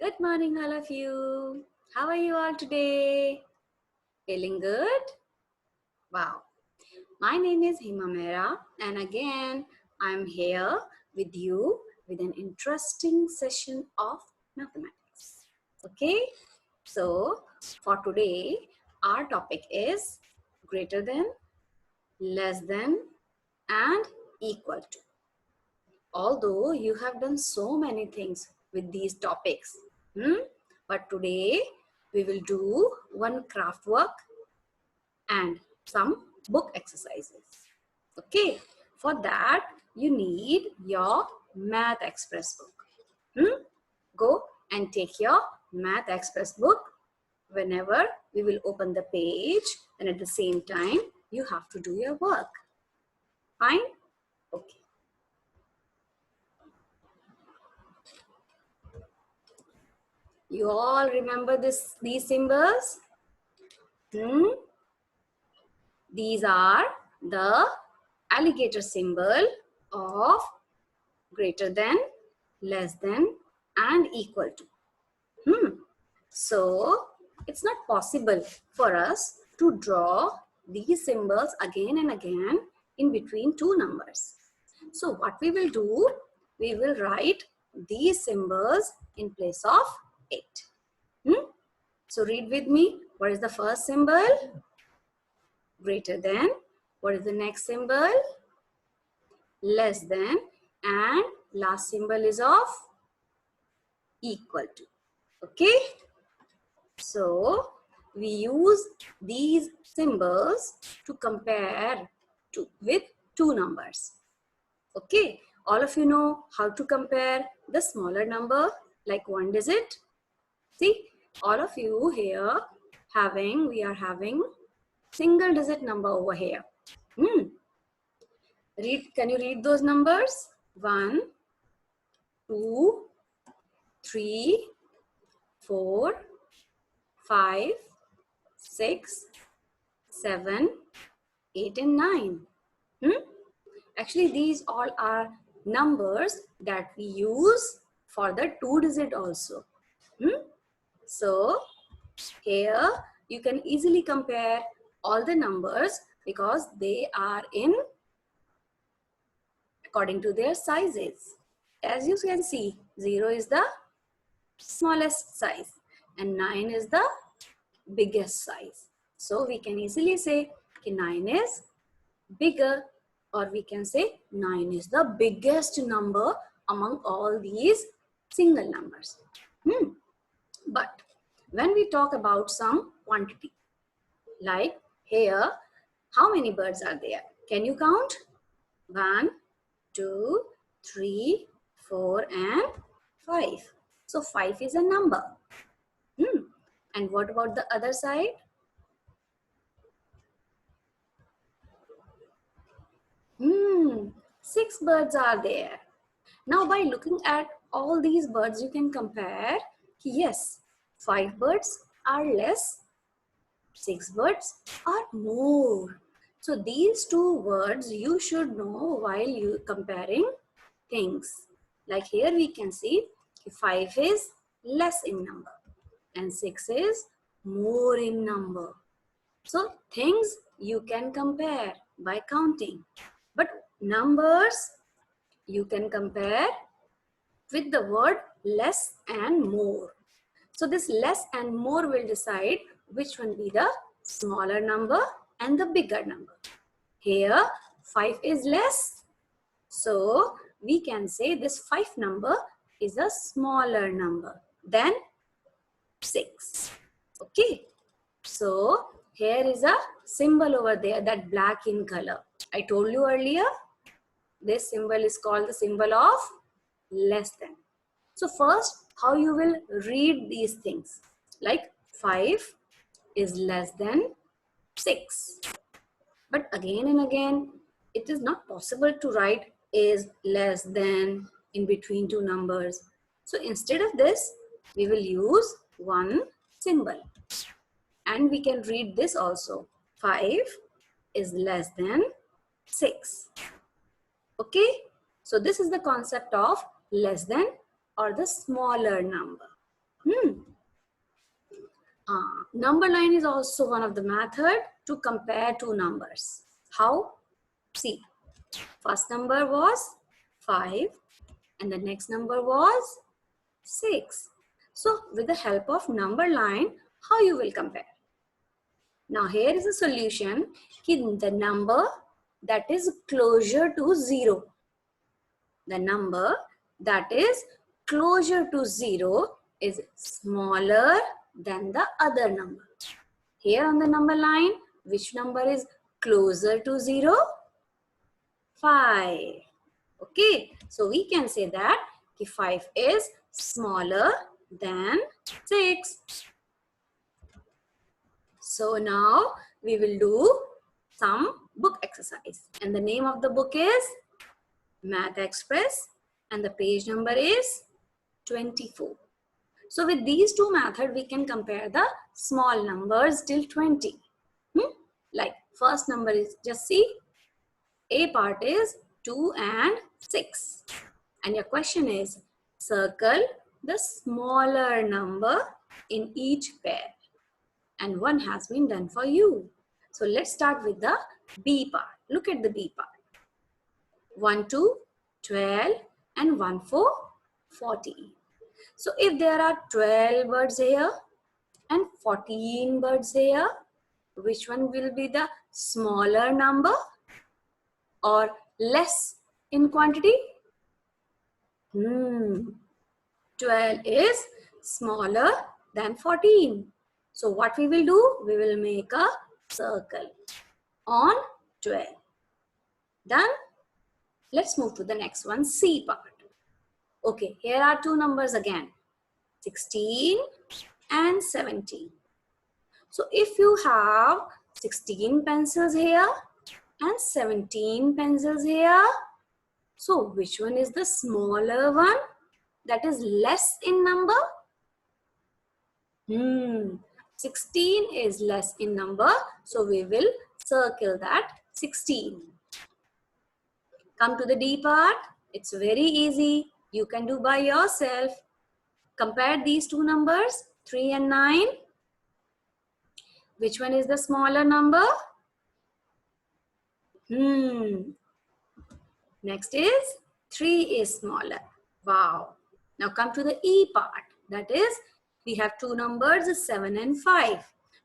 Good morning, all of you. How are you all today? Feeling good? Wow. My name is Hima Mehra, and again, I'm here with you with an interesting session of mathematics. Okay? So, for today, our topic is greater than, less than, and equal to. Although you have done so many things with these topics, but today we will do one craft work and some book exercises. Okay, for that you need your Math Express book. Go and take your Math Express book. Whenever we will open the page, and at the same time you have to do your work. Fine? Okay. You all remember these symbols? These are the alligator symbol of greater than, less than, and equal to. So it's not possible for us to draw these symbols again and again in between two numbers. So what we will do, we will write these symbols in place of 8. So read with me. What is the first symbol? Greater than. What is the next symbol? Less than. And last symbol is of equal to. Okay. So we use these symbols to compare with two numbers. Okay. All of you know how to compare the smaller number like one digit. See, all of you here we are having single digit number over here. Can you read those numbers? 1, 2, 3, 4, 5, 6, 7, 8, and 9. Actually, these all are numbers that we use for the 2-digit also. So here you can easily compare all the numbers because they are in according to their sizes. As you can see, 0 is the smallest size and 9 is the biggest size. So we can easily say 9 is bigger, or we can say 9 is the biggest number among all these single numbers. But when we talk about some quantity, like here, how many birds are there? Can you count? 1, 2, 3, 4, and 5. So 5 is a number. And what about the other side? 6 birds are there. Now by looking at all these birds, you can compare. Yes, 5 birds are less, 6 birds are more. So these two words you should know while you comparing things. Like here we can see 5 is less in number and 6 is more in number. So things you can compare by counting. But numbers you can compare with the word less and more. So this less and more will decide which one be the smaller number and the bigger number. Here 5 is less. So we can say this 5 number is a smaller number than 6. Okay. So here is a symbol over there, that black in color. I told you earlier, this symbol is called the symbol of less than. So first, how you will read these things? Like 5 is less than 6. But again and again, it is not possible to write is less than in between two numbers. So instead of this, we will use one symbol. And we can read this also. 5 is less than 6. Okay. So this is the concept of less than or the smaller number. Number line is also one of the method to compare two numbers. How? See, first number was 5 and the next number was 6. So with the help of number line, how you will compare? Now here is a solution. The number that is closer to 0. The number that is closer to 0 is smaller than the other number. Here on the number line, which number is closer to 0? 5. Okay, so we can say that 5 is smaller than 6. So now we will do some book exercise. And the name of the book is Math Express and the page number is 24. So with these two methods, we can compare the small numbers till 20. Like first number is, just see, A part is 2 and 6. And your question is, circle the smaller number in each pair. And one has been done for you. So let's start with the B part. Look at the B part. 1 to 12 and 1 for 40. So if there are 12 birds here and 14 birds here, which one will be the smaller number or less in quantity? 12 is smaller than 14. So what we will do? We will make a circle on 12. Done? Let's move to the next one, C part. Okay, here are two numbers again, 16 and 17. So if you have 16 pencils here and 17 pencils here, so which one is the smaller one that is less in number? 16 is less in number, so we will circle that 16. Come to the D part. It's very easy. You can do by yourself. Compare these two numbers, 3 and 9. Which one is the smaller number? Next is 3 is smaller. Wow. Now come to the E part. That is, we have two numbers, 7 and 5.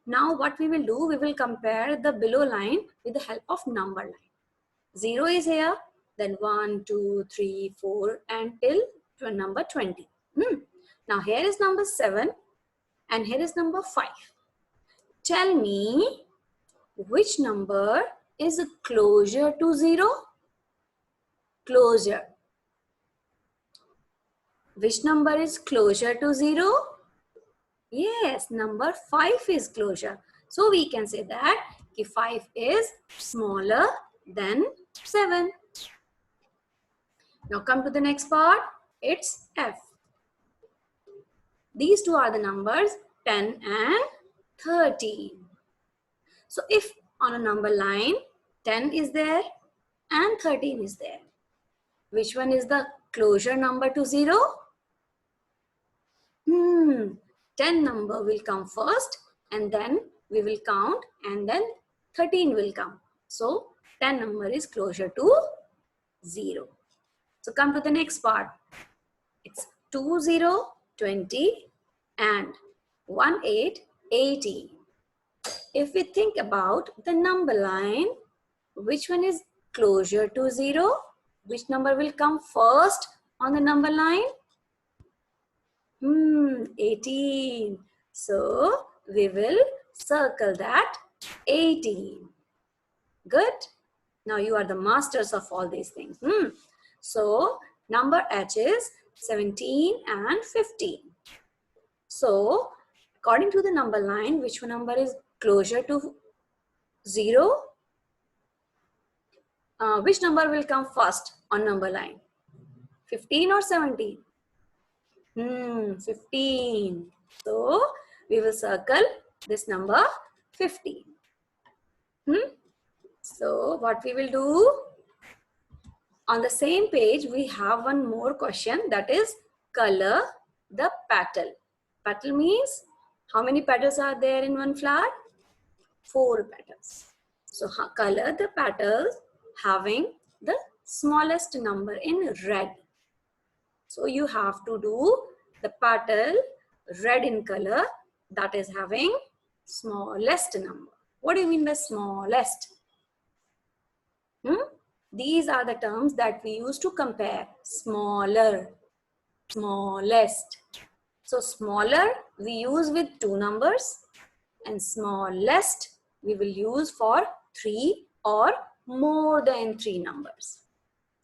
Now what we will do, we will compare the below line with the help of number line. 0 is here, then 1, 2, 3, 4 until number 20. Now here is number 7 and here is number 5. Tell me which number is closer to 0? Closer. Which number is closer to 0? Yes, number 5 is closer. So we can say that 5 is smaller than 7. Now come to the next part. It's F. These two are the numbers 10 and 13. So if on a number line 10 is there and 13 is there, which one is the closer number to 0? 10 number will come first and then we will count and then 13 will come. So 10 number is closer to 0. So come to the next part. It's 20, 20 and 18, 80. If we think about the number line, which one is closer to 0? Which number will come first on the number line? 18. So we will circle that 18. Good. Now you are the masters of all these things. So number H is 17 and 15. So according to the number line, which number is closer to 0? Which number will come first on number line? 15 or 17? 15. So we will circle this number 15. So what we will do? On the same page, we have one more question, that is color the petal. Petal means how many petals are there in one flower? 4 petals. So color the petals having the smallest number in red. So you have to do the petal red in color that is having smallest number. What do you mean by smallest? These are the terms that we use to compare. Smaller, smallest. So smaller we use with 2 numbers and smallest we will use for 3 or more than 3 numbers.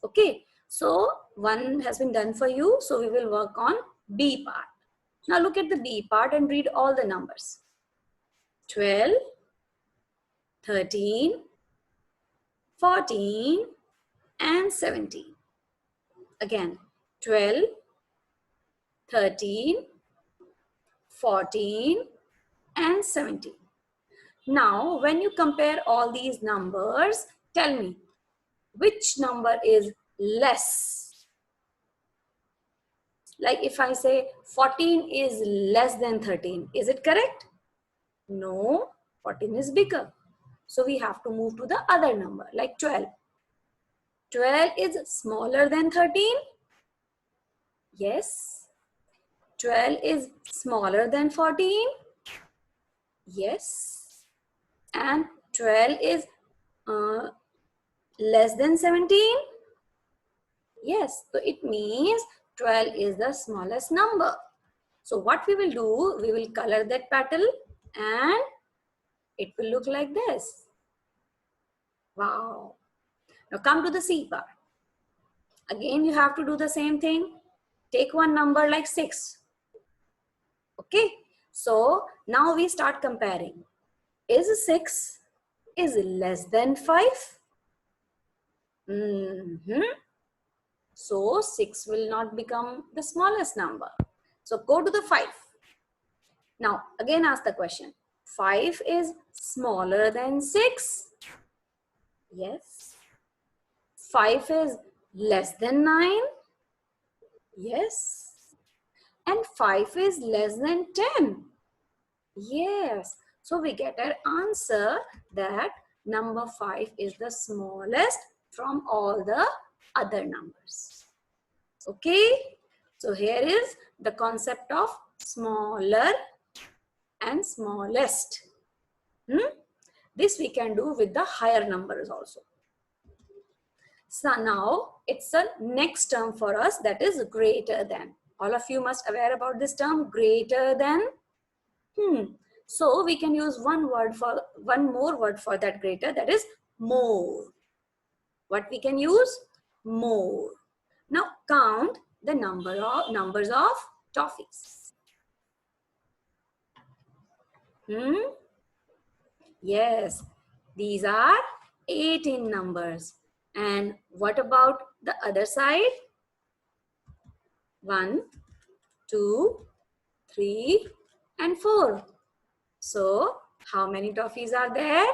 Okay, so one has been done for you. So we will work on B part. Now look at the B part and read all the numbers. 12, 13, 14 and 17. Again, 12, 13, 14 and 17. Now, when you compare all these numbers, tell me, which number is less? Like if I say 14 is less than 13, is it correct? No, 14 is bigger. So we have to move to the other number, like 12. 12 is smaller than 13? Yes. 12 is smaller than 14? Yes. And 12 is less than 17? Yes. So it means 12 is the smallest number. So what we will do, we will color that petal and it will look like this. Wow. Now come to the C part. Again, you have to do the same thing. Take one number like 6. Okay. So now we start comparing. Is 6 is less than 5? So 6 will not become the smallest number. So go to the 5. Now again ask the question. 5 is smaller than 6? Yes. 5 is less than 9? Yes. And 5 is less than 10? Yes. So we get an answer that number 5 is the smallest from all the other numbers. Okay. So here is the concept of smaller and smallest. This we can do with the higher numbers also. So now it's a next term for us, that is greater than. All of you must aware about this term, greater than. So we can use one more word for that greater, that is more. What we can use? More. Now count the numbers of toffees. Yes, these are 18 numbers. And what about the other side? 1, 2, 3, and 4. So how many toffees are there?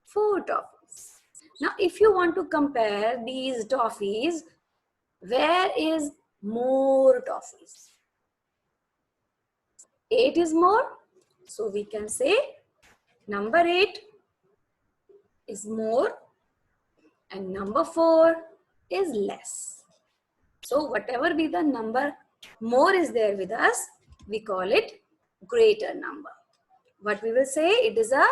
4 toffees. Now if you want to compare these toffees, where is more toffees? 8 is more. So we can say number 8 is more and number 4 is less. So whatever be the number more is there with us, we call it greater number. What we will say, it is a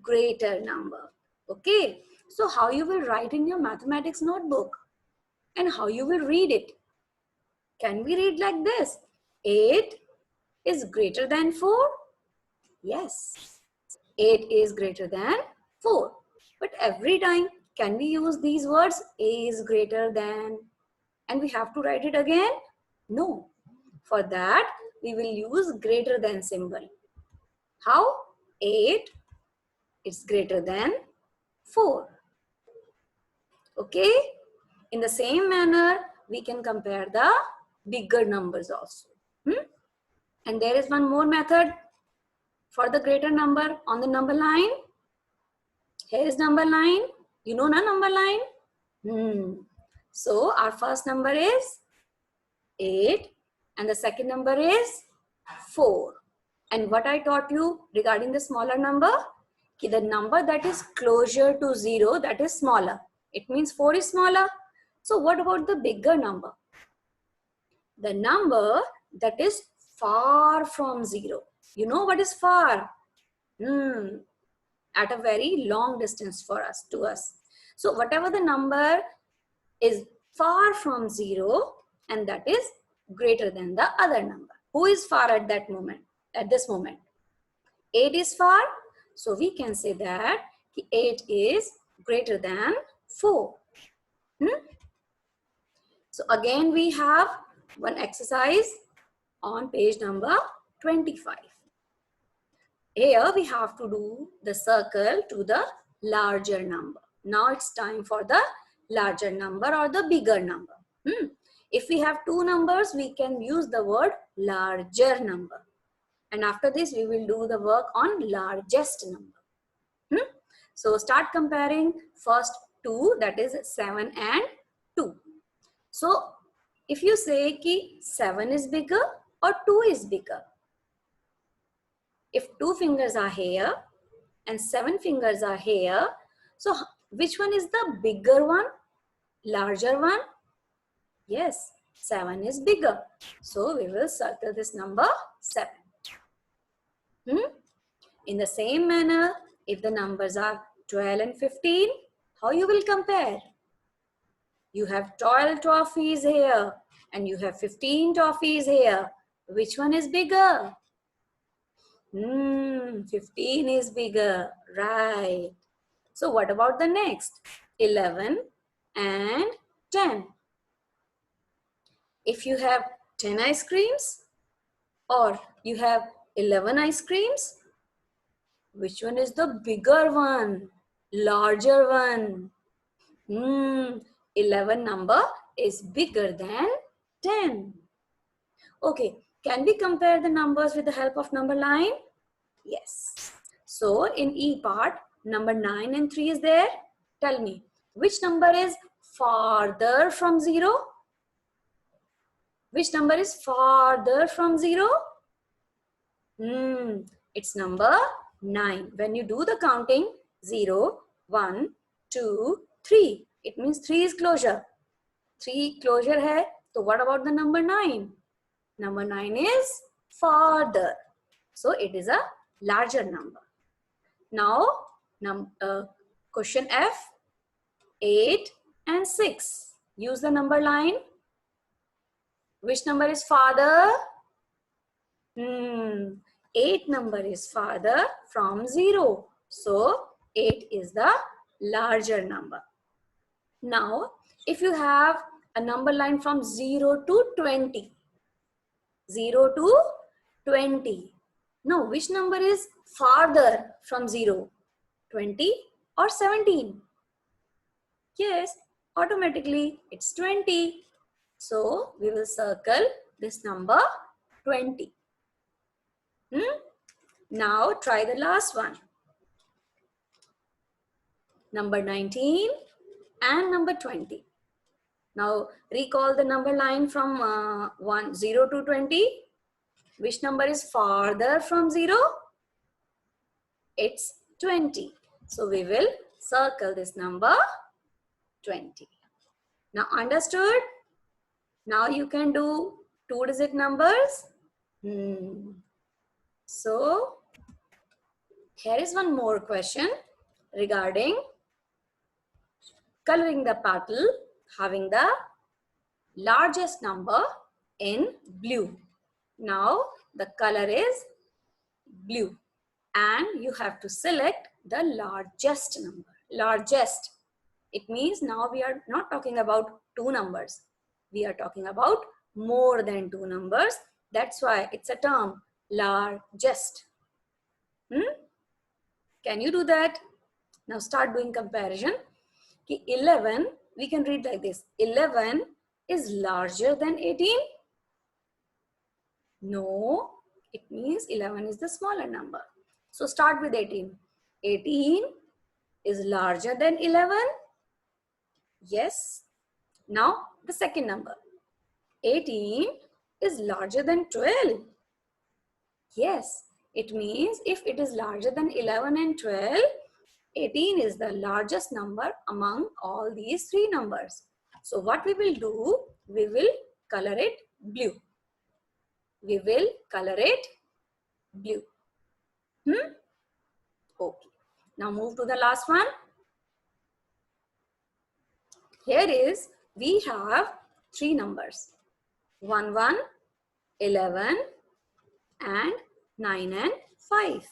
greater number. Okay. So how you will write in your mathematics notebook and how you will read it? Can we read like this? 8 is greater than 4? Yes. 8 is greater than 4. But every time, can we use these words? A is greater than. And we have to write it again? No. For that, we will use greater than symbol. How? 8 is greater than 4. Okay? In the same manner, we can compare the bigger numbers also. And there is one more method for the greater number on the number line. Here is number line. You know na number line? So our first number is 8 and the second number is 4. And what I taught you regarding the smaller number, the number that is closer to 0, that is smaller. It means 4 is smaller. So what about the bigger number? The number that is far from 0. You know what is far? At a very long distance to us. So whatever the number is far from 0 and that is greater than the other number. Who is far at that moment? At this moment, 8 is far. So we can say that 8 is greater than 4. So again we have one exercise on page number 25. Here we have to do the circle to the larger number. Now it's time for the larger number or the bigger number. If we have two numbers, we can use the word larger number. And after this, we will do the work on largest number. So start comparing first two, that is 7 and 2. So if you say ki 7 is bigger or 2 is bigger, if 2 fingers are here and 7 fingers are here, so which one is the bigger one, larger one? Yes, 7 is bigger. So we will circle this number 7. In the same manner, if the numbers are 12 and 15, how you will compare? You have 12 toffees here and you have 15 toffees here. Which one is bigger? 15 is bigger, right? So what about the next? 11 and 10. If you have 10 ice creams or you have 11 ice creams, which one is the bigger one, larger one? 11 number is bigger than 10. Okay, can we compare the numbers with the help of number line? Yes. So in E part, number 9 and 3 is there. Tell me, which number is farther from 0? Which number is farther from 0? It's number 9. When you do the counting, 0, 1, 2, 3. It means 3 is closure. 3 closure hai. So what about the number 9? Number 9 is farther. So it is a larger number. Now, question F, 8 and 6. Use the number line. Which number is farther? 8 number is farther from 0. So 8 is the larger number. Now, if you have a number line from 0 to 20. 0 to 20. Now, which number is farther from 0? 20 or 17? Yes, automatically it's 20. So, we will circle this number 20. Now, try the last one. Number 19 and number 20. Now, recall the number line from 0 to 20. Which number is farther from 0? It's 20. So, we will circle this number 20. Now, understood? Now, you can do 2-digit numbers. So, here is one more question regarding coloring the paddle having the largest number in blue. Now, the color is blue and you have to select the largest number. Largest. It means now we are not talking about 2 numbers. We are talking about more than 2 numbers. That's why it's a term, largest. Can you do that? Now start doing comparison. 11, we can read like this. 11 is larger than 18? No, it means 11 is the smaller number. So start with 18. 18 is larger than 11? Yes. Now the second number. 18 is larger than 12? Yes, it means if it is larger than 11 and 12, 18 is the largest number among all these three numbers. So what we will do, we will color it blue. We will color it blue. Okay. Now move to the last one. Here is, we have three numbers. 1, 1, 11 and 9 and 5.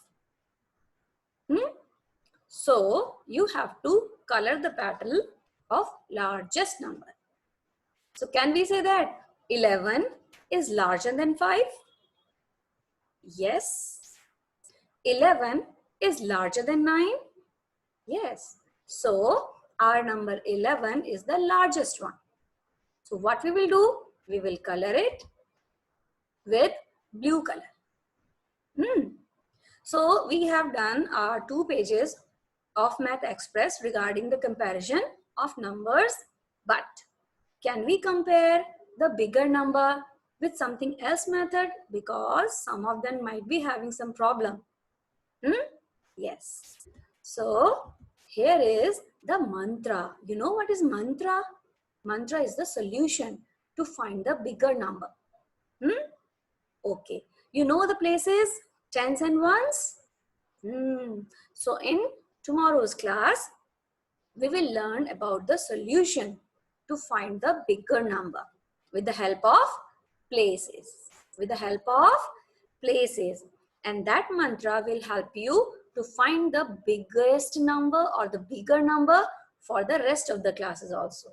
So you have to color the pattern of largest number. So can we say that 11 is larger than 5? Yes. 11 is larger than 9? Yes. So our number 11 is the largest one. So what we will do? We will color it with blue color. So we have done our 2 pages of Math Express regarding the comparison of numbers, but can we compare the bigger number with something else method? Because some of them might be having some problem. Yes. So here is the mantra. You know what is mantra? Mantra is the solution to find the bigger number. Okay. You know the places, tens and ones? So in tomorrow's class, we will learn about the solution to find the bigger number with the help of places. With the help of places. And that mantra will help you to find the biggest number or the bigger number for the rest of the classes also.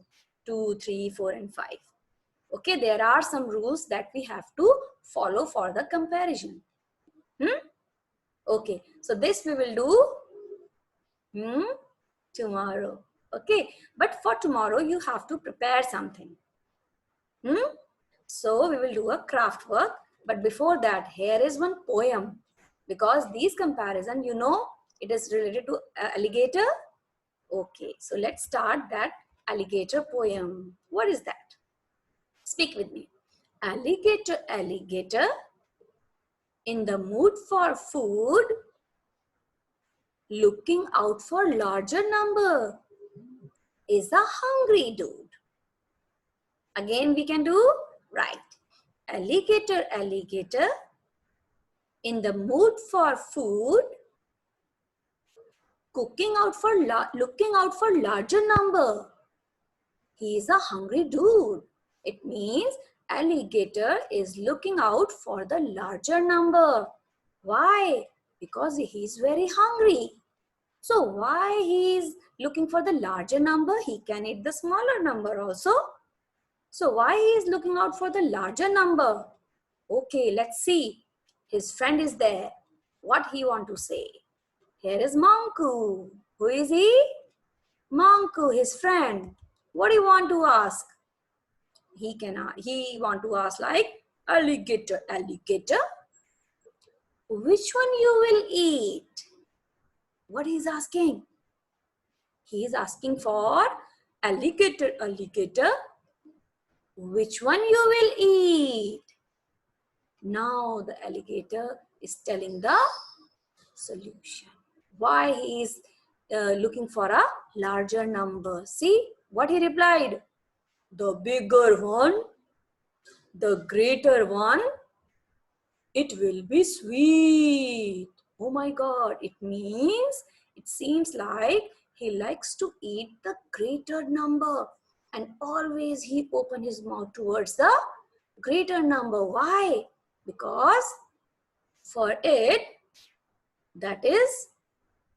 2, 3, 4 and 5. Okay, there are some rules that we have to follow for the comparison. Okay, so this we will do tomorrow. Okay, but for tomorrow you have to prepare something. So we will do a craft work, but before that, here is one poem, because these comparison, you know, it is related to alligator. Okay, so let's start that alligator poem. What is that? Speak with me. Alligator, alligator, in the mood for food, looking out for larger number, is a hungry dude. Again we can do, right. Alligator, alligator, in the mood for food, looking out for larger number. He is a hungry dude. It means alligator is looking out for the larger number. Why? Because he is very hungry. So why he is looking for the larger number? He can eat the smaller number also. So why he is looking out for the larger number? Okay, let's see. His friend is there. What he want to say? Here is Monku. Who is he? Monku, his friend. What do you want to ask? He want to ask like, alligator, alligator, which one you will eat? What he's asking? He is asking for alligator, alligator, which one you will eat? Now the alligator is telling the solution. Why he is looking for a larger number. See what he replied. The bigger one, the greater one, it will be sweet. Oh my God, it seems like he likes to eat the greater number, and always he open his mouth towards the greater number. Why? Because for it, that is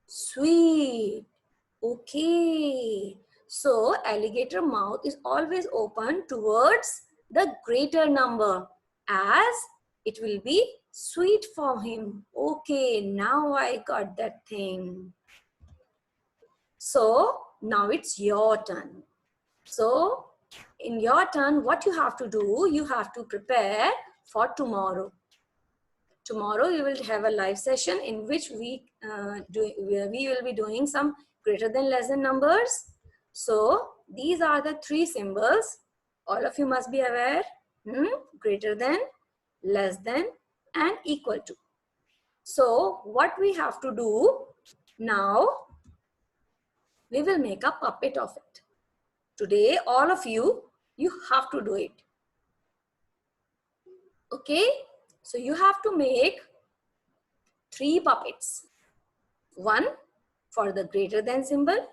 sweet. Okay. So alligator mouth is always open towards the greater number, as it will be sweet for him. Okay, now I got that thing. So now it's your turn. So in your turn, what you have to do, you have to prepare for tomorrow. Tomorrow you will have a live session in which we will be doing some greater than less than numbers. So these are the 3 symbols. All of you must be aware. Greater than, less than, and equal to. So what we have to do now, we will make a puppet of it. Today, all of you have to do it. Okay? So you have to make 3 puppets. One for the greater than symbol,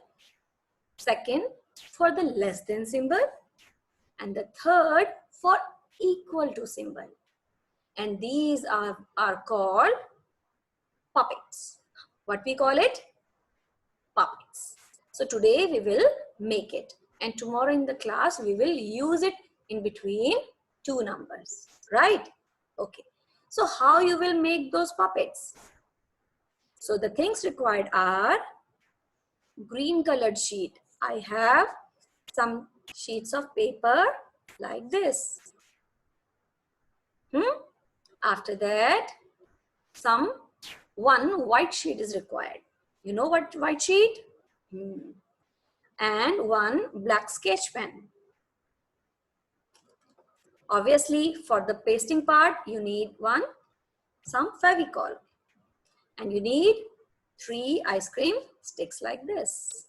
second for the less than symbol, and the third for equal to symbol. And these are called puppets. What we call it? Puppets. So today we will make it, and tomorrow in the class we will use it in between 2 numbers, right? Okay. So how you will make those puppets? So the things required are green colored sheet. I have some sheets of paper like this. After that, one white sheet is required. You know what white sheet? And one black sketch pen. Obviously, for the pasting part, you need some Fevicol. And you need 3 ice cream sticks like this.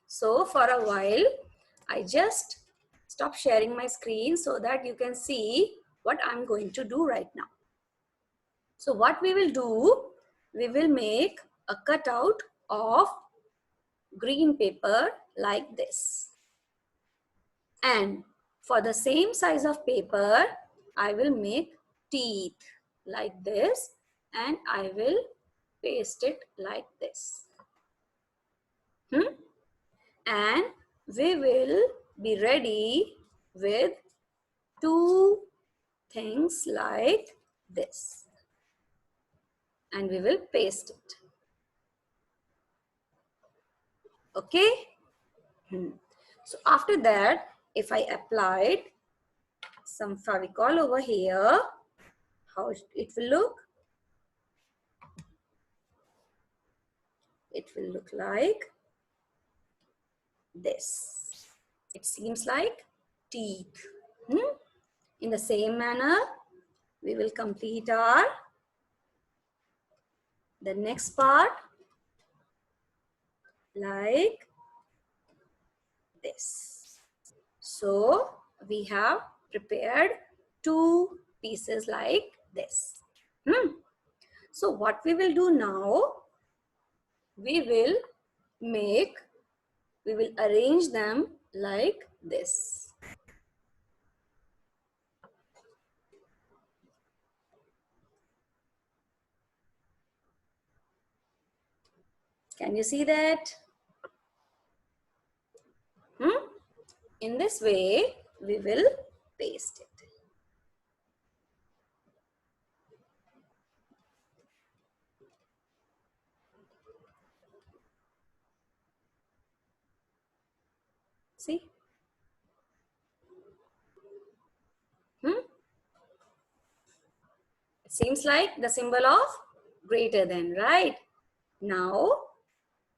So for a while, I just stop sharing my screen so that you can see what I'm going to do right now. So what we will do, we will make a cutout of green paper like this. And for the same size of paper, I will make teeth like this, and I will paste it like this. And we will be ready with 2 things like this. And we will paste it. Okay? So after that, if I applied some Fevicol over here, how it will look? It will look like this. It seems like teeth. In the same manner, we will complete the next part like this. So we have prepared 2 pieces like this. So what we will do now, we will arrange them like this. Can you see that? In this way, we will paste it. See? It seems like the symbol of greater than, right? Now,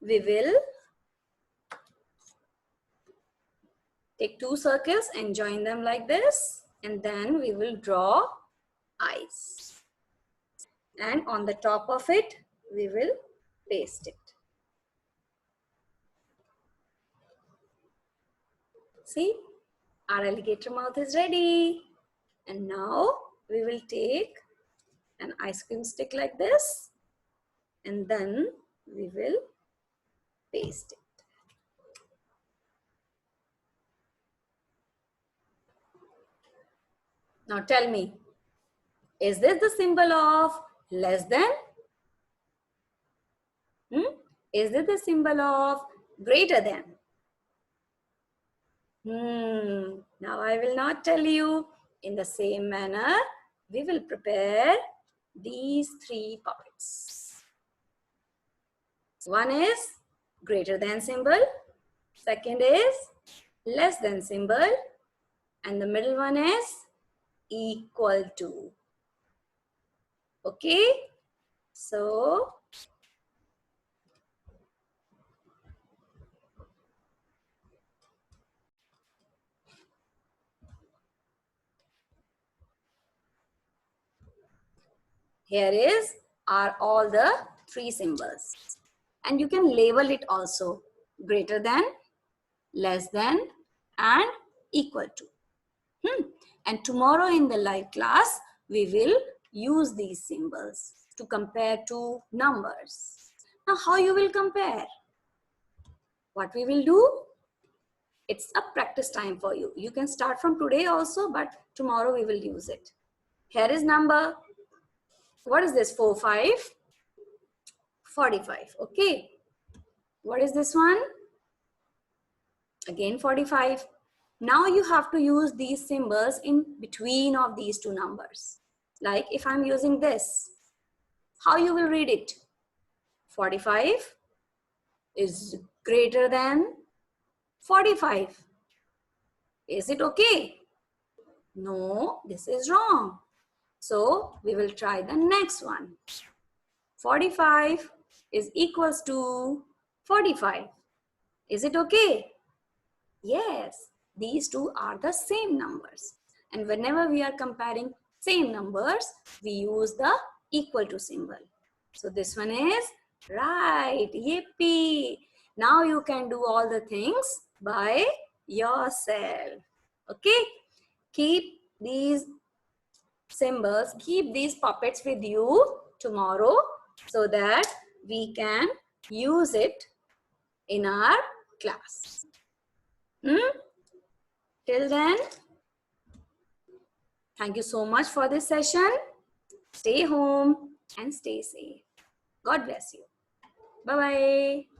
we will take 2 circles and join them like this. And then we will draw eyes. And on the top of it, we will paste it. See, our alligator mouth is ready. And now we will take an ice cream stick like this, and then we will paste it. Now tell me, is this the symbol of less than? Is this the symbol of greater than? Now I will not tell you. In the same manner, we will prepare these 3 puppets. One is greater than symbol, second is less than symbol, and the middle one is equal to. Okay? So, Are all the three symbols. And you can label it also. Greater than, less than, and equal to. And tomorrow in the live class, we will use these symbols to compare two numbers. Now, how you will compare? What we will do? It's a practice time for you. You can start from today also, but tomorrow we will use it. Here is number. What is this? 4, 5? 45. Okay. What is this one? Again 45. Now you have to use these symbols in between of these two numbers. Like if I'm using this, how you will read it? 45 is greater than 45. Is it okay? No, this is wrong. So we will try the next one. 45 is equals to 45. Is it okay? Yes, these two are the same numbers. And whenever we are comparing same numbers, we use the equal to symbol. So this one is right. Yippee! Now you can do all the things by yourself. Okay? Keep these symbols, keep these puppets with you tomorrow so that we can use it in our class. Till then, thank you so much for this session. Stay home and stay safe. God bless you. Bye-bye.